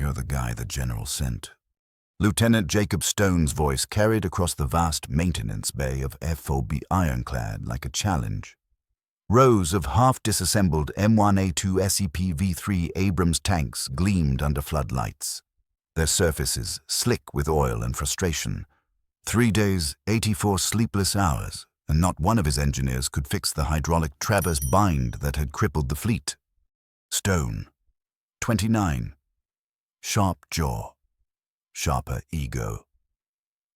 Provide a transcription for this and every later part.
You're the guy the General sent. Lieutenant Jacob Stone's voice carried across the vast maintenance bay of FOB Ironclad like a challenge. Rows of half-disassembled M1A2 SEP-V3 Abrams tanks gleamed under floodlights, their surfaces slick with oil and frustration. 3 days, 84 sleepless hours, and not one of his engineers could fix the hydraulic traverse bind that had crippled the fleet. Stone, 29, sharp jaw, sharper ego,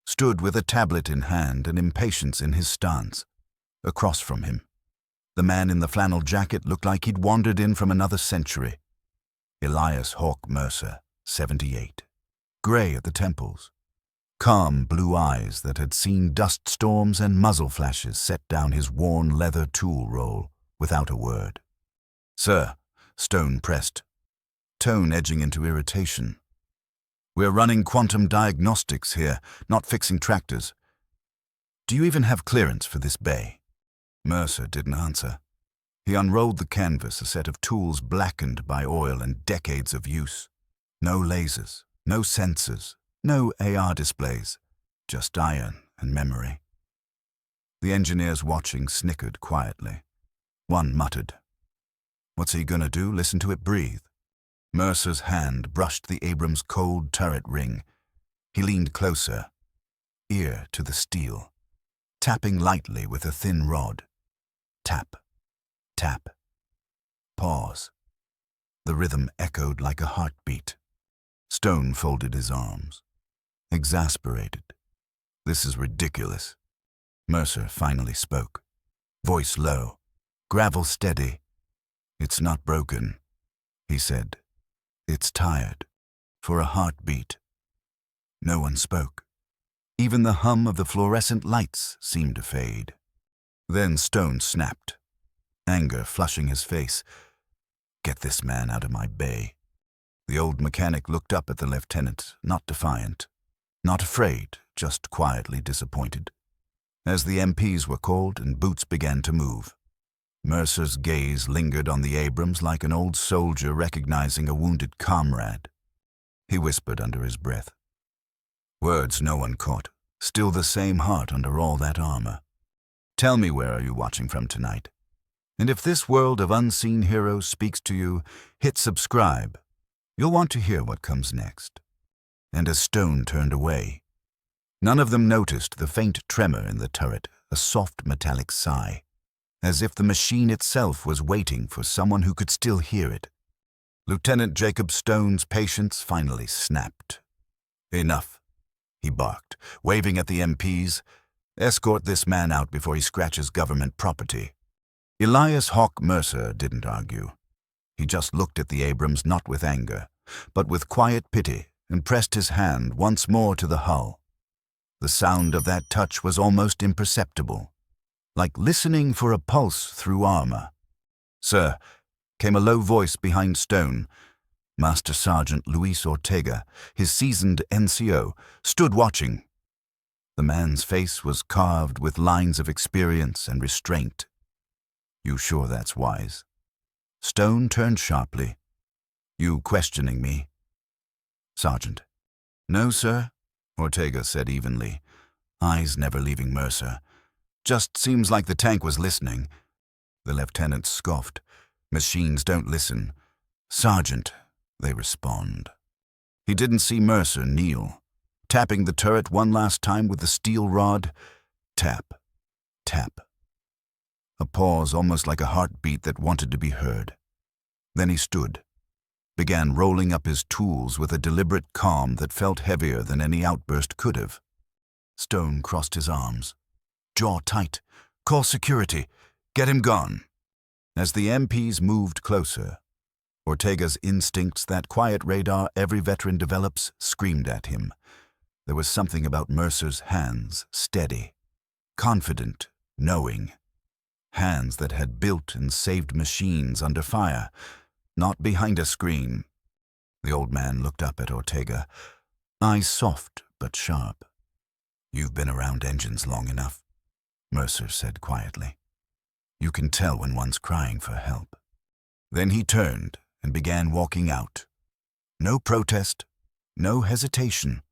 stood with a tablet in hand and impatience in his stance. Across from him, the man in the flannel jacket looked like he'd wandered in from another century. Elias Mercer, 78, gray at the temples, calm blue eyes that had seen dust storms and muzzle flashes set down his worn leather tool roll without a word. "Sir," Stone pressed, tone edging into irritation. "We're running quantum diagnostics here, not fixing tractors. Do you even have clearance for this bay?" Mercer didn't answer. He unrolled the canvas, a set of tools blackened by oil and decades of use. No lasers, no sensors, no AR displays, just iron and memory. The engineers watching snickered quietly. One muttered, "What's he gonna do, listen to it breathe?" Mercer's hand brushed the Abrams' cold turret ring. He leaned closer, ear to the steel, tapping lightly with a thin rod. Tap, tap, pause. The rhythm echoed like a heartbeat. Stone folded his arms, exasperated. "This is ridiculous." Mercer finally spoke, voice low, gravel steady. "It's not broken," he said. "It's tired, for a heartbeat." No one spoke. Even the hum of the fluorescent lights seemed to fade. Then Stone snapped, anger flushing his face. "Get this man out of my bay." The old mechanic looked up at the lieutenant, not defiant, not afraid, just quietly disappointed. As the MPs were called and boots began to move, Mercer's gaze lingered on the Abrams like an old soldier recognizing a wounded comrade. He whispered under his breath. Words no one caught, still the same heart under all that armor. "Tell me, where are you watching from tonight? And if this world of unseen heroes speaks to you, hit subscribe. You'll want to hear what comes next." And as Stone turned away, none of them noticed the faint tremor in the turret, a soft metallic sigh, as if the machine itself was waiting for someone who could still hear it. Lieutenant Jacob Stone's patience finally snapped. "Enough," he barked, waving at the MPs. "Escort this man out before he scratches government property." Elias Mercer didn't argue. He just looked at the Abrams not with anger, but with quiet pity, and pressed his hand once more to the hull. The sound of that touch was almost imperceptible, like listening for a pulse through armor. "Sir," came a low voice behind Stone. Master Sergeant Luis Ortega, his seasoned NCO, stood watching. The man's face was carved with lines of experience and restraint. "You sure that's wise?" Stone turned sharply. "You questioning me?" "Sergeant." "No, sir," Ortega said evenly, eyes never leaving Mercer. "Just seems like the tank was listening." The lieutenant scoffed. "Machines don't listen." "Sergeant," they respond. He didn't see Mercer kneel, tapping the turret one last time with the steel rod. Tap, tap. A pause almost like a heartbeat that wanted to be heard. Then he stood, began rolling up his tools with a deliberate calm that felt heavier than any outburst could have. Stone crossed his arms. "Jaw tight. Call security. Get him gone." As the MPs moved closer, Ortega's instincts, that quiet radar every veteran develops, screamed at him. There was something about Mercer's hands, steady, confident, knowing. Hands that had built and saved machines under fire, not behind a screen. The old man looked up at Ortega, eyes soft but sharp. "You've been around engines long enough," Mercer said quietly. "You can tell when one's crying for help." Then he turned and began walking out, No protest, no hesitation.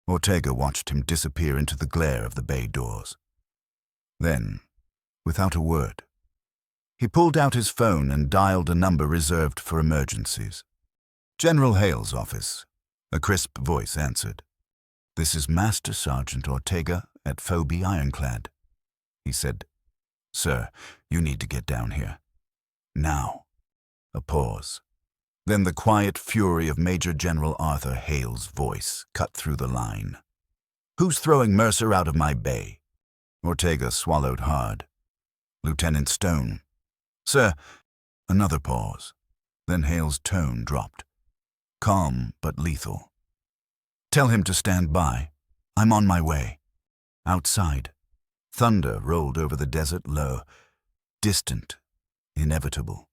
Ortega watched him disappear into the glare of the bay doors. Then, without a word, he pulled out his phone and dialed a number reserved for emergencies. "General Hale's office," a crisp voice answered. "This is Master Sergeant Ortega at FOB Ironclad," he said. "Sir, you need to get down here. Now." A pause. Then the quiet fury of Major General Arthur Hale's voice cut through the line. "Who's throwing Mercer out of my bay?" Ortega swallowed hard. "Lieutenant Stone." "Sir." Another pause. Then Hale's tone dropped. Calm but lethal. "Tell him to stand by. I'm on my way." Outside, thunder rolled over the desert low, distant, inevitable.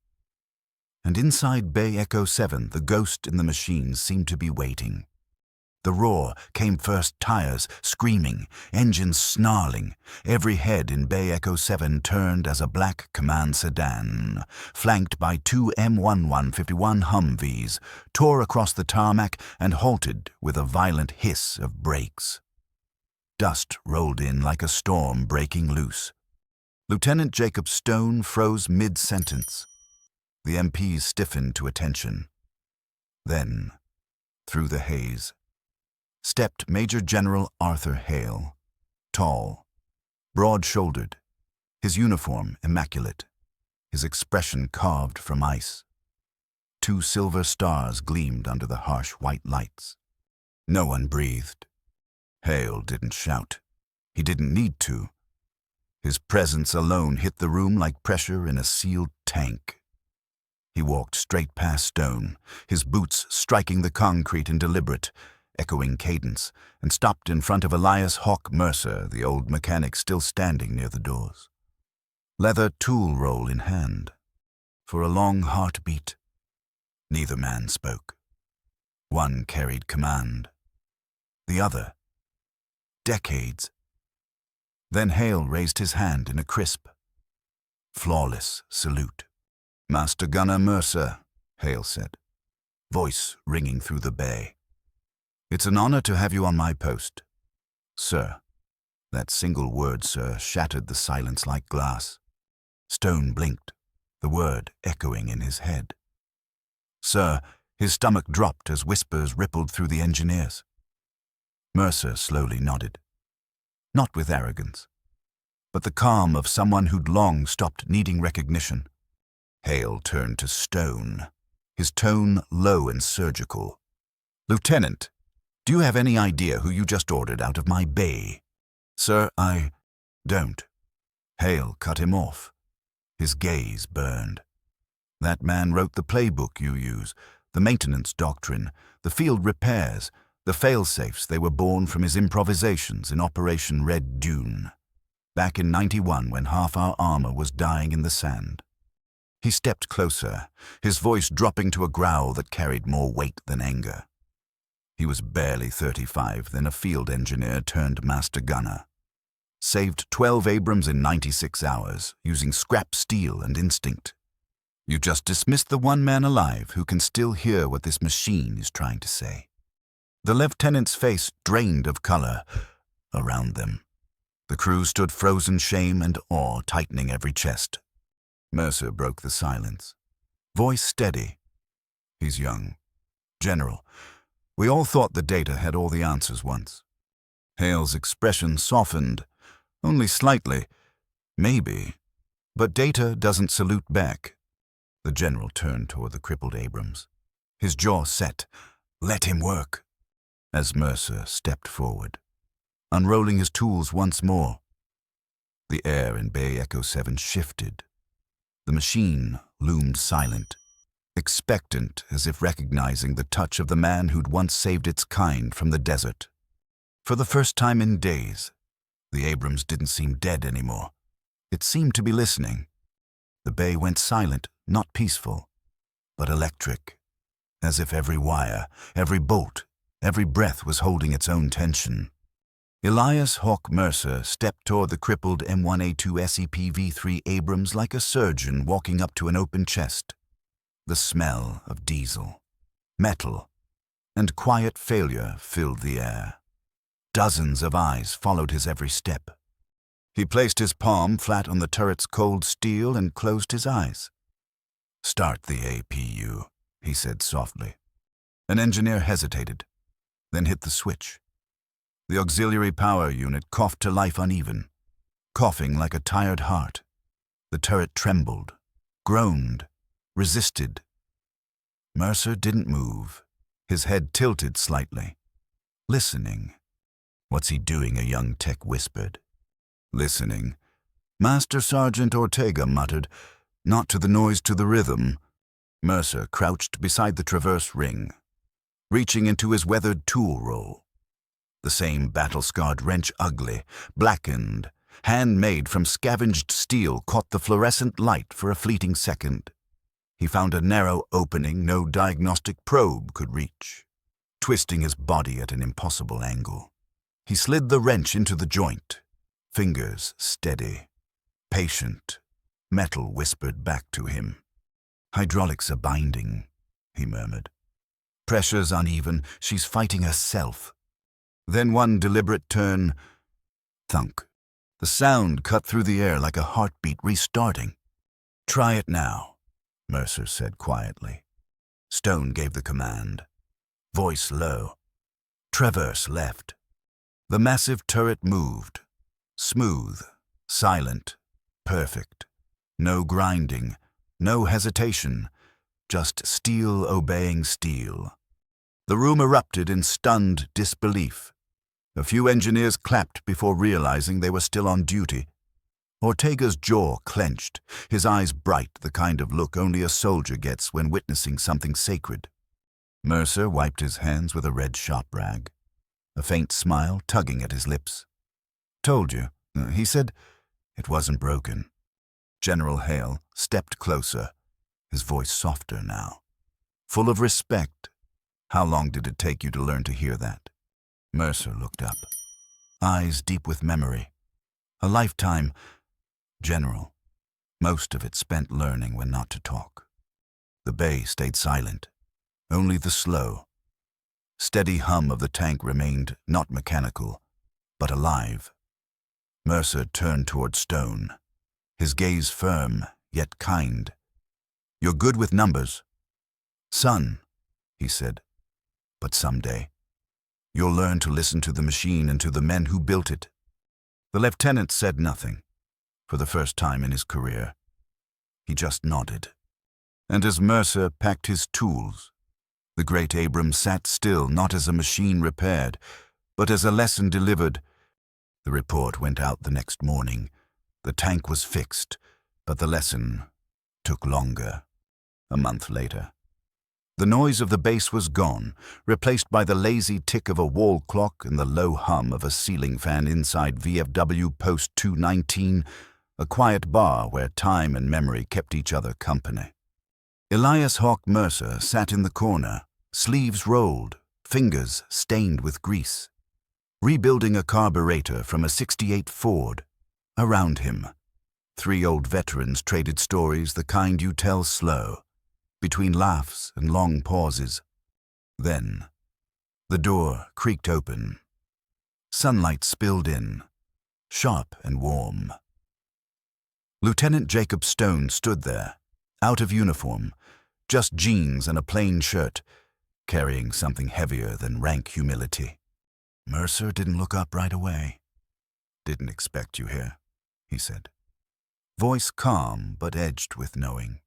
And inside Bay Echo 7, the ghost in the machine seemed to be waiting. The roar came first, tires screaming, engines snarling. Every head in Bay Echo 7 turned as a black command sedan, flanked by two M1151 Humvees, tore across the tarmac and halted with a violent hiss of brakes. Dust rolled in like a storm breaking loose. Lieutenant Jacob Stone froze mid-sentence. The MPs stiffened to attention. Then, through the haze, stepped Major General Arthur Hale, tall, broad-shouldered, his uniform immaculate, his expression carved from ice. Two silver stars gleamed under the harsh white lights. No one breathed. Hale didn't shout. He didn't need to. His presence alone hit the room like pressure in a sealed tank. He walked straight past Stone, his boots striking the concrete in deliberate, echoing cadence, and stopped in front of Elias Hawk Mercer, the old mechanic still standing near the doors. Leather tool roll in hand. For a long heartbeat, neither man spoke. One carried command. The other, decades. Then Hale raised his hand in a crisp, flawless salute. "Master Gunner Mercer," Hale said, voice ringing through the bay. "It's an honor to have you on my post." "Sir." That single word, "sir," shattered the silence like glass. Stone blinked, the word echoing in his head. "Sir," his stomach dropped as whispers rippled through the engineers. Mercer slowly nodded. Not with arrogance, but the calm of someone who'd long stopped needing recognition. Hale turned to Stone, his tone low and surgical. "Lieutenant, do you have any idea who you just ordered out of my bay?" "Sir, I don't." Hale cut him off. His gaze burned. "That man wrote the playbook you use, the maintenance doctrine, the field repairs, the fail-safes. They were born from his improvisations in Operation Red Dune, back in '91 when half our armor was dying in the sand." He stepped closer, his voice dropping to a growl that carried more weight than anger. He was barely 35, then a field engineer turned master gunner. Saved 12 Abrams in 96 hours, using scrap steel and instinct. You just dismissed the one man alive who can still hear what this machine is trying to say. The lieutenant's face drained of color around them. The crew stood frozen, shame and awe tightening every chest. Mercer broke the silence. Voice steady. "He's young. General, we all thought the data had all the answers once." Hale's expression softened, only slightly. "Maybe, but data doesn't salute back." The general turned toward the crippled Abrams, his jaw set. "Let him work." As Mercer stepped forward, unrolling his tools once more. The air in Bay Echo 7 shifted. The machine loomed silent, expectant as if recognizing the touch of the man who'd once saved its kind from the desert. For the first time in days, the Abrams didn't seem dead anymore. It seemed to be listening. The bay went silent, not peaceful, but electric, as if every wire, every bolt, every breath was holding its own tension. Elias Hawk Mercer stepped toward the crippled M1A2 SEP V3 Abrams like a surgeon walking up to an open chest. The smell of diesel, metal, and quiet failure filled the air. Dozens of eyes followed his every step. He placed his palm flat on the turret's cold steel and closed his eyes. "Start the APU," he said softly. An engineer hesitated, then hit the switch. The auxiliary power unit coughed to life uneven, coughing like a tired heart. The turret trembled, groaned, resisted. Mercer didn't move, his head tilted slightly, listening. "What's he doing?" a young tech whispered. "Listening," Master Sergeant Ortega muttered, "not to the noise, to the rhythm." Mercer crouched beside the traverse ring, reaching into his weathered tool roll. The same battle-scarred wrench, ugly, blackened, handmade from scavenged steel, caught the fluorescent light for a fleeting second. He found a narrow opening no diagnostic probe could reach, twisting his body at an impossible angle. He slid the wrench into the joint, fingers steady, patient. Metal whispered back to him. "Hydraulics are binding," he murmured. "Pressure's uneven, she's fighting herself." Then one deliberate turn, thunk. The sound cut through the air like a heartbeat restarting. "Try it now," Mercer said quietly. Stone gave the command, voice low. Traverse left. The massive turret moved, smooth, silent, perfect. No grinding, no hesitation, just steel obeying steel. The room erupted in stunned disbelief. A few engineers clapped before realizing they were still on duty. Ortega's jaw clenched, his eyes bright, the kind of look only a soldier gets when witnessing something sacred. Mercer wiped his hands with a red shop rag, a faint smile tugging at his lips. "Told you," he said. "It wasn't broken." General Hale stepped closer, his voice softer now, full of respect. "How long did it take you to learn to hear that?" Mercer looked up, eyes deep with memory. "A lifetime, General. Most of it spent learning when not to talk." The bay stayed silent. Only the slow, steady hum of the tank remained not mechanical, but alive. Mercer turned toward Stone, his gaze firm, yet kind. "You're good with numbers." "Son," he said, "but someday you'll learn to listen to the machine and to the men who built it." The lieutenant said nothing, for the first time in his career. He just nodded. And as Mercer packed his tools, the great Abrams sat still, not as a machine repaired, but as a lesson delivered. The report went out the next morning. The tank was fixed, but the lesson took longer. A month later, the noise of the base was gone, replaced by the lazy tick of a wall clock and the low hum of a ceiling fan inside VFW Post 219, a quiet bar where time and memory kept each other company. Elias Hawk Mercer sat in the corner, sleeves rolled, fingers stained with grease, rebuilding a carburetor from a '68 Ford. Around him, 3 old veterans traded stories, the kind you tell slow, between laughs and long pauses. Then, the door creaked open. Sunlight spilled in, sharp and warm. Lieutenant Jacob Stone stood there, out of uniform, just jeans and a plain shirt, carrying something heavier than rank humility. Mercer didn't look up right away. "Didn't expect you here," he said. Voice calm but edged with knowing.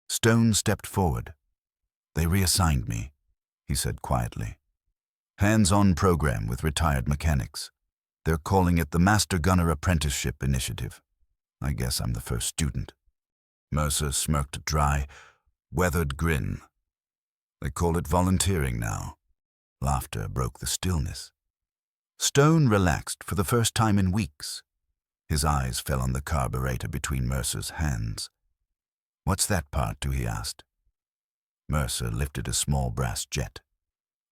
Stone stepped forward. "They reassigned me," he said quietly. "Hands-on program with retired mechanics. They're calling it the Master Gunner Apprenticeship Initiative. I guess I'm the first student." Mercer smirked a dry, weathered grin. "They call it volunteering now." Laughter broke the stillness. Stone relaxed for the first time in weeks. His eyes fell on the carburetor between Mercer's hands. "What's that part to?" he asked. Mercer lifted a small brass jet,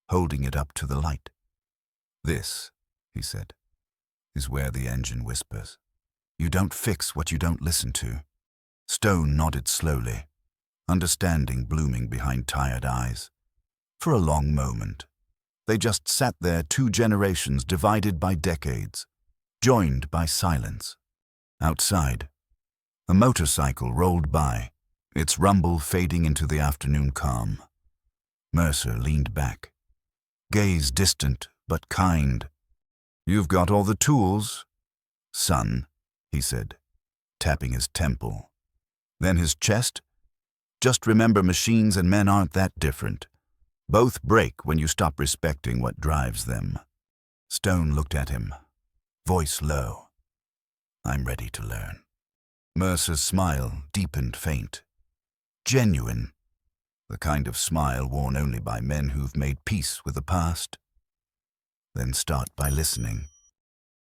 holding it up to the light. "This," he said, "is where the engine whispers. You don't fix what you don't listen to." Stone nodded slowly, understanding blooming behind tired eyes. For a long moment, They just sat there, 2 generations divided by decades, joined by silence. Outside, a motorcycle rolled by, its rumble fading into the afternoon calm. Mercer leaned back, gaze distant but kind. "You've got all the tools, son," he said, tapping his temple. Then his chest. "Just remember, machines and men aren't that different. Both break when you stop respecting what drives them." Stone looked at him, voice low. "I'm ready to learn." Mercer's smile deepened faint. Genuine, the kind of smile worn only by men who've made peace with the past. "Then start by listening."